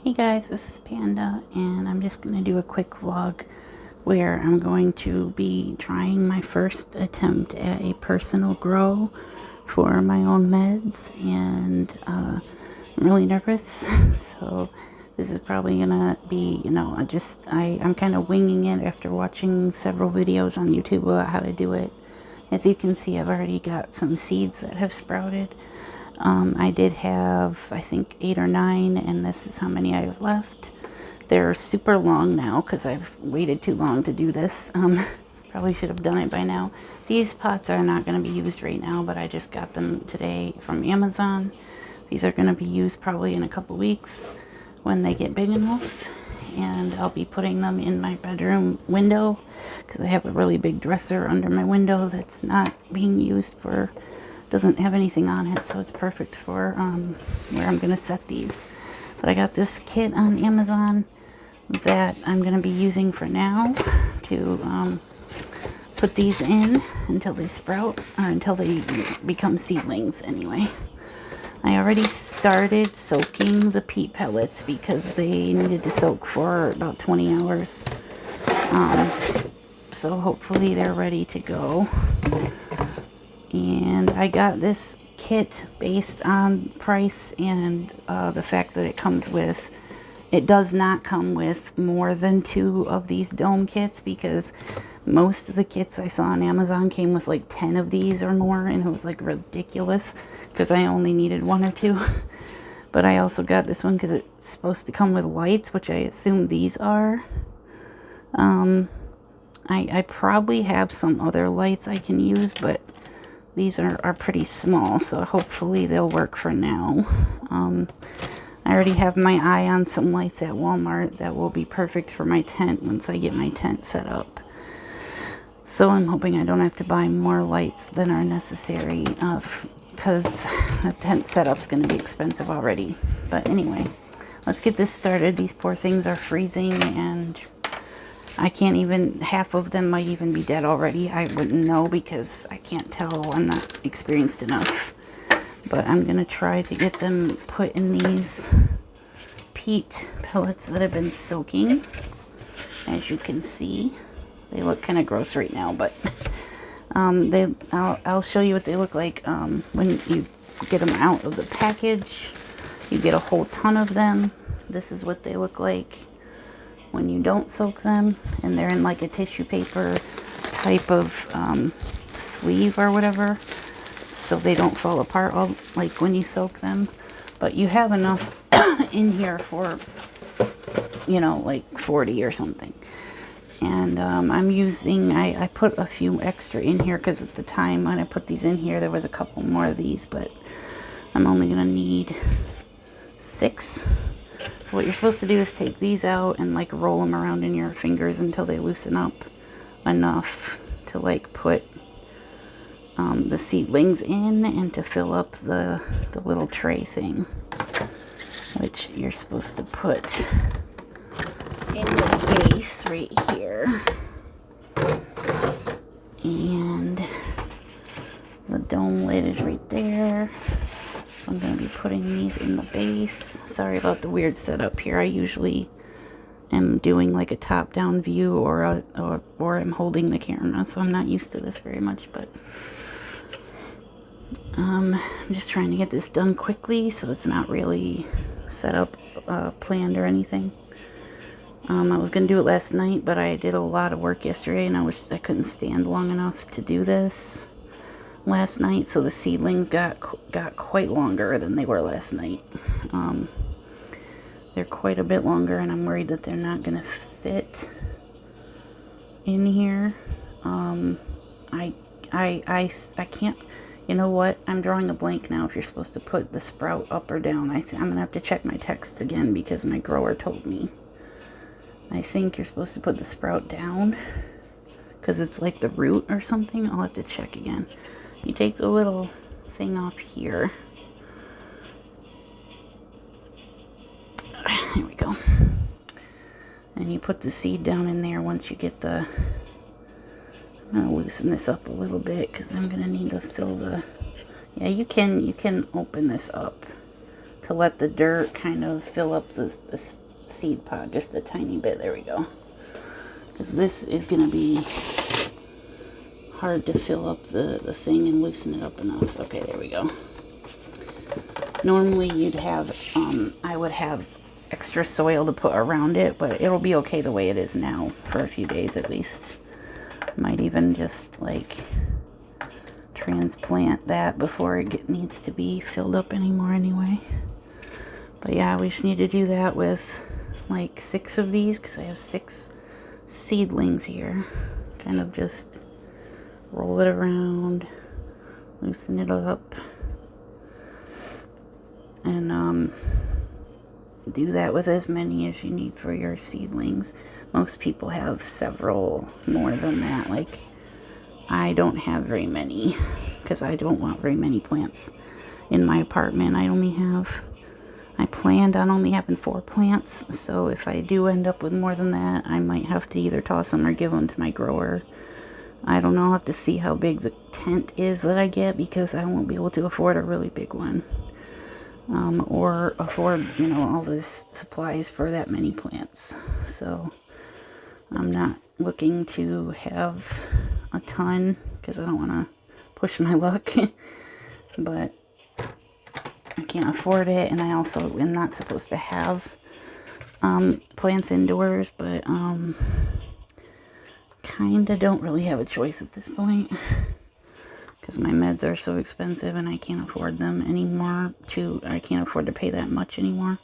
Hey guys, this is Panda, and I'm just going to do a quick vlog where I'm going to be trying my first attempt at a personal grow for my own meds, and I'm really nervous. So this is probably going to be, I'm kind of winging it after watching several videos on YouTube about how to do it. As you can see, I've already got some seeds that have sprouted. I did have, I think, 8 or 9, and this is how many I have left. They're super long now because I've waited too long to do this. Probably should have done it by now. These pots are not going to be used right now, but I just got them today from Amazon. These are going to be used probably in a couple weeks when they get big enough, and I'll be putting them in my bedroom window because I have a really big dresser under my window that's not being used for, doesn't have anything on it, so it's perfect for where I'm going to set these. But I got this kit on Amazon that I'm going to be using for now to put these in until they sprout, or until they become seedlings anyway. I already started soaking the peat pellets because they needed to soak for about 20 hours. So hopefully they're ready to go. And I got this kit based on price and the fact that it does not come with more than 2 of these dome kits, because most of the kits I saw on Amazon came with like 10 of these or more, and it was like ridiculous because I only needed 1 or 2. But I also got this one because it's supposed to come with lights, which I assume these are. I probably have some other lights I can use, but these are pretty small, so hopefully they'll work for now. I already have my eye on some lights at Walmart that will be perfect for my tent once I get my tent set up. So I'm hoping I don't have to buy more lights than are necessary, because the tent setup's going to be expensive already. But anyway, let's get this started. These poor things are freezing, and I can't even, half of them might even be dead already. I wouldn't know because I can't tell. I'm not experienced enough. But I'm going to try to get them put in these peat pellets that have been soaking. As you can see, they look kind of gross right now, but I'll show you what they look like when you get them out of the package. You get a whole ton of them. This is what they look like when you don't soak them, and they're in like a tissue paper type of sleeve or whatever, so they don't fall apart like when you soak them. But you have enough in here for, like 40 or something. And I put a few extra in here because at the time when I put these in here there was a couple more of these, but I'm only gonna need 6. So what you're supposed to do is take these out and like roll them around in your fingers until they loosen up enough to like put the seedlings in and to fill up the little tray thing, which you're supposed to put in this base right here. And the dome lid is right there. So I'm going to be putting these in the base. Sorry about the weird setup here. I usually am doing like a top-down view or I'm holding the camera, so I'm not used to this very much, but I'm just trying to get this done quickly so it's not really set up planned or anything. I was going to do it last night, but I did a lot of work yesterday and I couldn't stand long enough to do this last night, so the seedlings got quite longer than they were last night. They're quite a bit longer, and I'm worried that they're not going to fit in here. I can't. You know what? I'm drawing a blank now if you're supposed to put the sprout up or down. I'm going to have to check my texts again because my grower told me. I think you're supposed to put the sprout down because it's like the root or something. I'll have to check again. You take the little thing off here. There we go. And you put the seed down in there once you get the... I'm going to loosen this up a little bit because I'm going to need to fill the... Yeah, you can open this up to let the dirt kind of fill up the seed pod just a tiny bit. There we go. Because this is going to be hard to fill up the thing and loosen it up enough. Okay, there we go. Normally you'd have, I would have extra soil to put around it, but it'll be okay the way it is now for a few days at least. Might even just like transplant that before it needs to be filled up anymore anyway. But yeah, we just need to do that with like 6 of these because I have 6 seedlings here. Kind of just roll it around, loosen it up, and do that with as many as you need for your seedlings. Most people have several more than that. Like, I don't have very many because I don't want very many plants in my apartment. I planned on only having 4 plants, so if I do end up with more than that, I might have to either toss them or give them to my grower. I don't know, I'll have to see how big the tent is that I get, because I won't be able to afford a really big one. Or afford, you know, all this supplies for that many plants. So I'm not looking to have a ton, because I don't want to push my luck. But I can't afford it, and I also am not supposed to have plants indoors, but kind of don't really have a choice at this point because my meds are so expensive and I can't afford them anymore. I can't afford to pay that much anymore,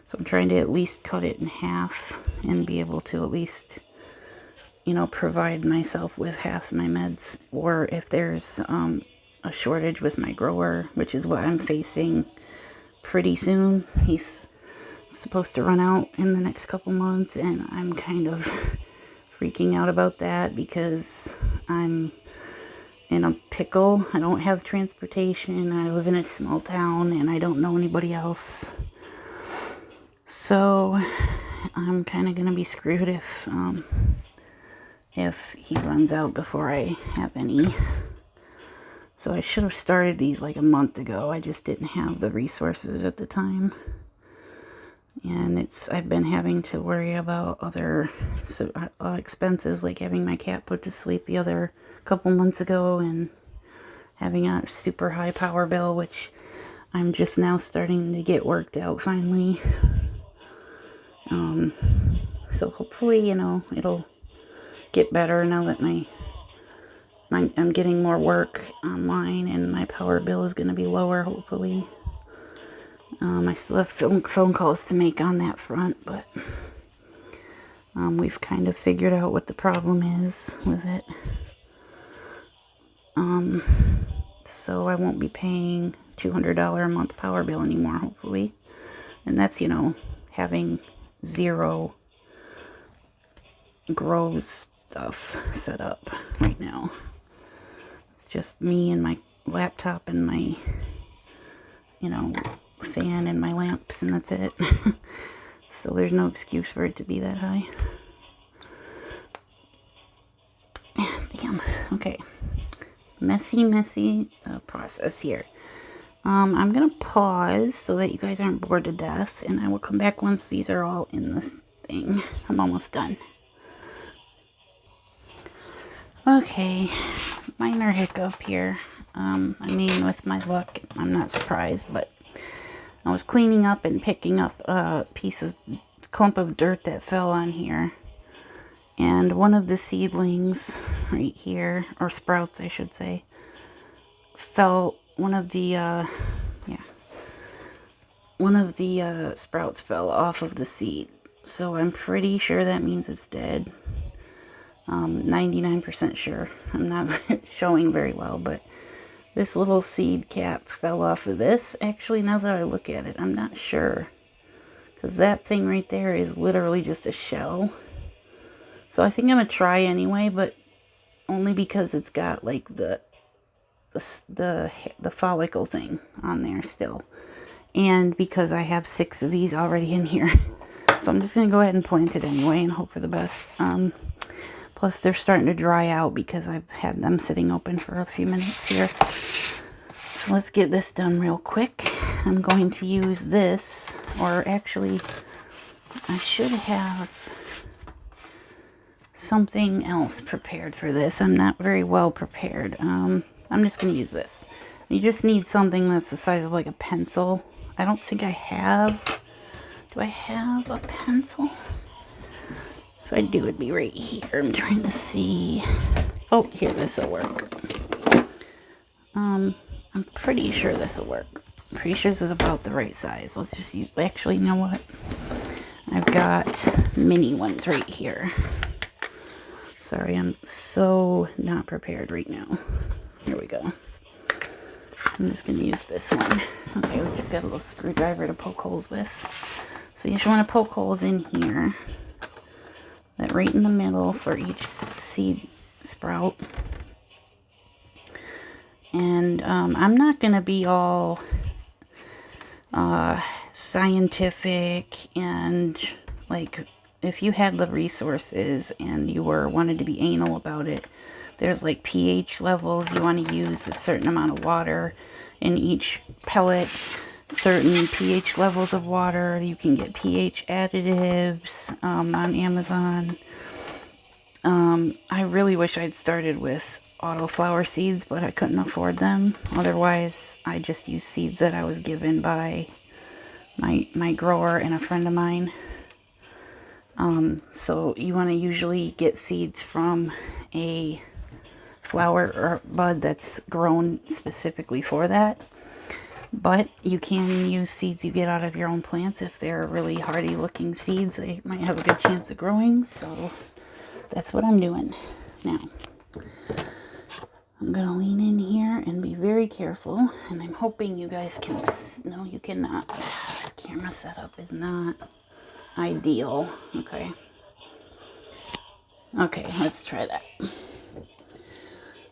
so I'm trying to at least cut it in half and be able to at least, you know, provide myself with half my meds. Or if there's a shortage with my grower, which is what I'm facing pretty soon. He's supposed to run out in the next couple months, and I'm kind of freaking out about that because I'm in a pickle. I don't have transportation. I live in a small town and I don't know anybody else. So I'm kind of going to be screwed if he runs out before I have any. So I should have started these like a month ago. I just didn't have the resources at the time. And I've been having to worry about other expenses, like having my cat put to sleep the other couple months ago and having a super high power bill, which I'm just now starting to get worked out finally. So hopefully, you know, it'll get better now that I'm getting more work online and my power bill is going to be lower, hopefully. I still have phone calls to make on that front, but we've kind of figured out what the problem is with it. So I won't be paying $200 a month power bill anymore, hopefully. And that's, you know, having 0 grows stuff set up right now. It's just me and my laptop and my, you know, fan and my lamps, and that's it. So there's no excuse for it to be that high. Damn. Okay. Messy process here. I'm gonna pause so that you guys aren't bored to death, and I will come back once these are all in the thing. I'm almost done. Okay, minor hiccup here. I mean, with my luck, I'm not surprised, but I was cleaning up and picking up a clump of dirt that fell on here. And one of the seedlings right here, or sprouts I should say, one of the sprouts fell off of the seed. So I'm pretty sure that means it's dead. 99% sure. I'm not showing very well, but this little seed cap fell off of this. Actually, now that I look at it, I'm not sure. Because that thing right there is literally just a shell. So I think I'm going to try anyway, but only because it's got like the follicle thing on there still. And because I have 6 of these already in here. So I'm just going to go ahead and plant it anyway and hope for the best. Plus they're starting to dry out because I've had them sitting open for a few minutes here. So let's get this done real quick. I'm going to use this, or actually, I should have something else prepared for this. I'm not very well prepared. I'm just going to use this. You just need something that's the size of like a pencil. I don't think I have. Do I have a pencil? If I do, it'd be right here. I'm trying to see. Oh, here, this will work. I'm pretty sure this will work. I'm pretty sure this is about the right size. Let's just use, actually, you know what? I've got mini ones right here. Sorry, I'm so not prepared right now. Here we go. I'm just going to use this one. Okay, we just got a little screwdriver to poke holes with. So you just want to poke holes in here. That right in the middle for each seed sprout. And I'm not going to be all scientific and like, if you had the resources and you wanted to be anal about it, there's like pH levels. You want to use a certain amount of water in each pellet, certain pH levels of water. You can get pH additives on Amazon. I really wish I'd started with autoflower seeds, but I couldn't afford them. Otherwise, I just used seeds that I was given by my grower and a friend of mine. So you want to usually get seeds from a flower or bud that's grown specifically for that. But you can use seeds you get out of your own plants. If they're really hardy looking seeds, they might have a good chance of growing. So that's what I'm doing now. I'm going to lean in here and be very careful. And I'm hoping you guys can... No, you cannot. This camera setup is not ideal. Okay. Okay, let's try that.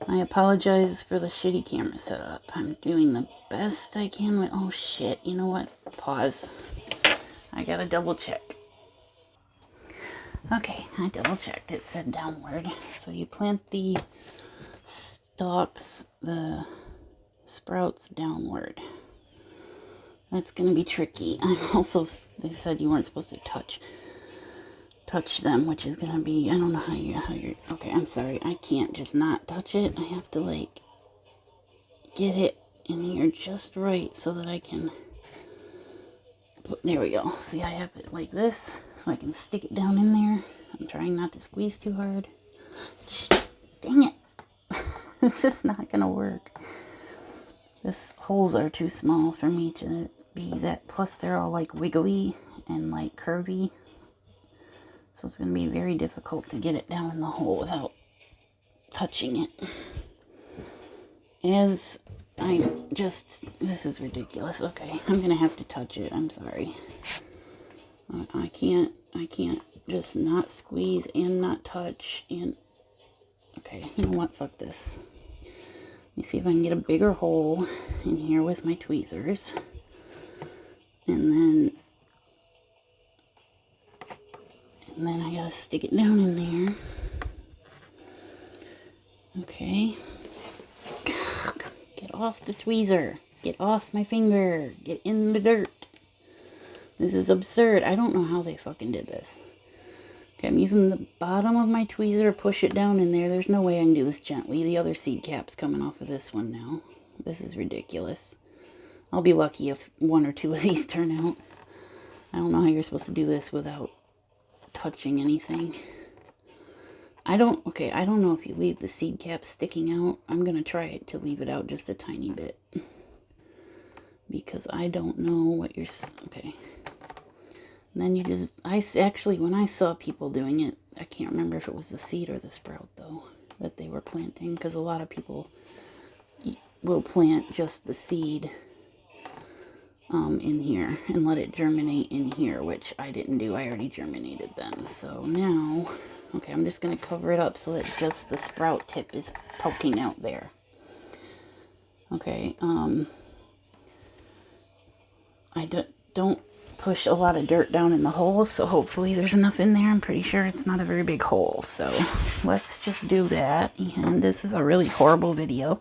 I apologize for the shitty camera setup. I'm doing the best I can with... Oh, shit. You know what? Pause. I got to double check. Okay, I double checked. It said downward. So you plant the stalks, the sprouts downward. That's going to be tricky. I'm also, they said you weren't supposed to touch them, which is going to be, I don't know how you're, okay, I'm sorry. I can't just not touch it. I have to like get it in here just right so that I can, there we go. See, I have it like this so I can stick it down in there. I'm trying not to squeeze too hard. Dang it. This is not going to work. These holes are too small for me to be that. Plus, they're all like wiggly and like curvy. So it's going to be very difficult to get it down in the hole without touching it. This is ridiculous. Okay, I'm going to have to touch it. I'm sorry. I can't just not squeeze and not touch and... Okay, you know what? Fuck this. Let me see if I can get a bigger hole in here with my tweezers. And then I gotta stick it down in there. Okay. Get off the tweezer. Get off my finger. Get in the dirt. This is absurd. I don't know how they fucking did this. Okay, I'm using the bottom of my tweezer, push it down in there. There's no way I can do this gently. The other seed cap's coming off of this one now. This is ridiculous. I'll be lucky if one or two of these turn out. I don't know how you're supposed to do this without touching anything. I don't know if you leave the seed cap sticking out. I'm going to try to leave it out just a tiny bit. Because I don't know what you're... Okay. And then you just... when I saw people doing it, I can't remember if it was the seed or the sprout, though, that they were planting. Because a lot of people will plant just the seed in here and let it germinate in here, which I didn't do. I already germinated them. So now... Okay, I'm just going to cover it up so that just the sprout tip is poking out there. Okay, I don't push a lot of dirt down in the hole, so hopefully there's enough in there. I'm pretty sure it's not a very big hole, so let's just do that. And this is a really horrible video.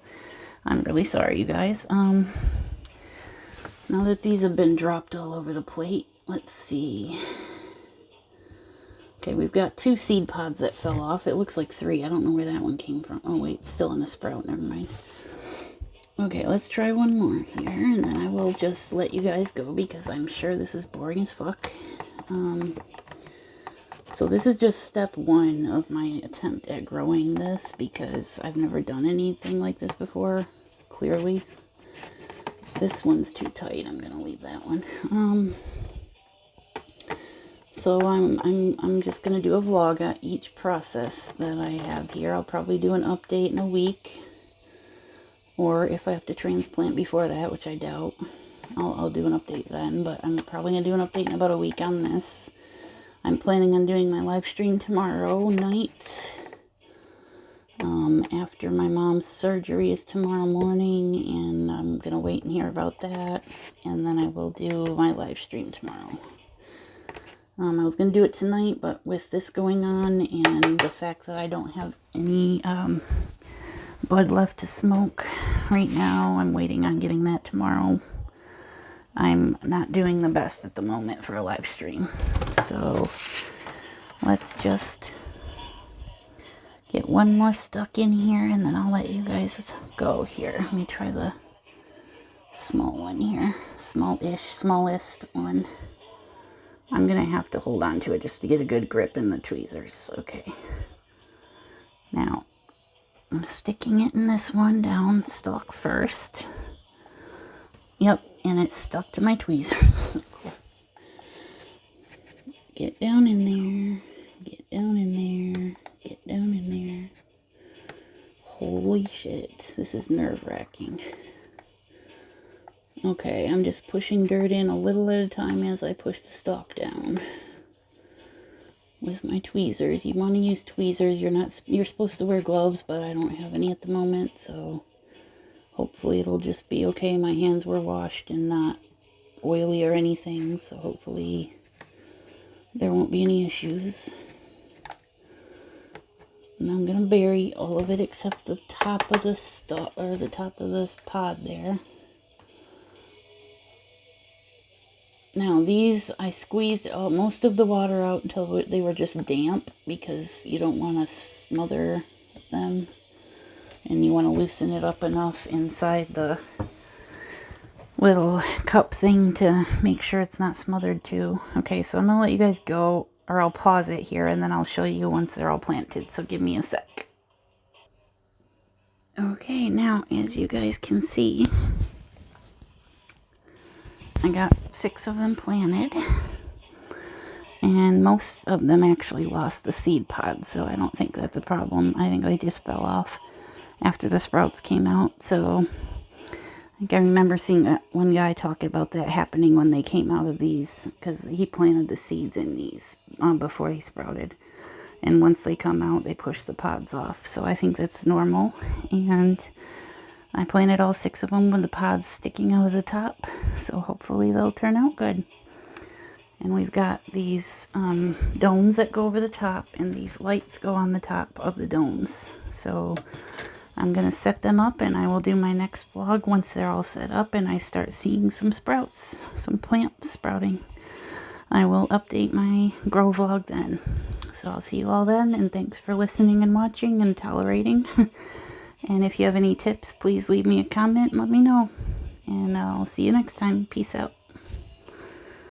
I'm really sorry, you guys. Now that these have been dropped all over the plate, let's see. Okay, we've got 2 seed pods that fell off. It looks like 3. I don't know where that one came from. Oh, wait, it's still in a sprout. Never mind. Okay, let's try one more here, and then I will just let you guys go because I'm sure this is boring as fuck. So this is just step 1 of my attempt at growing this because I've never done anything like this before, clearly. This one's too tight. I'm gonna leave that one. So I'm just gonna do a vlog on each process that I have here. I'll probably do an update in a week, or if I have to transplant before that, which I doubt, I'll do an update then. But I'm probably gonna do an update in about a week on this. I'm planning on doing my live stream tomorrow night. After my mom's surgery is tomorrow morning, and I'm gonna wait and hear about that, and then I will do my live stream tomorrow. I was going to do it tonight, but with this going on and the fact that I don't have any bud left to smoke right now, I'm waiting on getting that tomorrow. I'm not doing the best at the moment for a live stream. So let's just get one more stuck in here, and then I'll let you guys go here. Let me try the small one here. Smallest one. I'm going to have to hold on to it just to get a good grip in the tweezers. Okay. Now, I'm sticking it in this one down stalk first. Yep, and it's stuck to my tweezers, of course. Get down in there. Get down in there. Get down in there. Holy shit. This is nerve-wracking. Okay, I'm just pushing dirt in a little at a time as I push the stalk down with my tweezers. You want to use tweezers. You're supposed to wear gloves, but I don't have any at the moment, so hopefully it'll just be okay. My hands were washed and not oily or anything, so hopefully there won't be any issues. And I'm gonna bury all of it except the top of the stalk, or the top of this pod there. Now these, I squeezed most of the water out until they were just damp because you don't want to smother them. And you want to loosen it up enough inside the little cup thing to make sure it's not smothered too. Okay, so I'm going to let you guys go, or I'll pause it here and then I'll show you once they're all planted. So give me a sec. Okay, now as you guys can see, I got 6 of them planted, and most of them actually lost the seed pods, so I don't think that's a problem. I think they just fell off after the sprouts came out. So I think I remember seeing one guy talk about that happening when they came out of these, because he planted the seeds in these before they sprouted, and once they come out they push the pods off. So I think that's normal, and I planted all 6 of them with the pods sticking out of the top, so hopefully they'll turn out good. And we've got these domes that go over the top, and these lights go on the top of the domes. So I'm going to set them up, and I will do my next vlog once they're all set up and I start seeing some sprouts, some plants sprouting. I will update my grow vlog then. So I'll see you all then, and thanks for listening and watching and tolerating. And if you have any tips, please leave me a comment and let me know. And I'll see you next time. Peace out.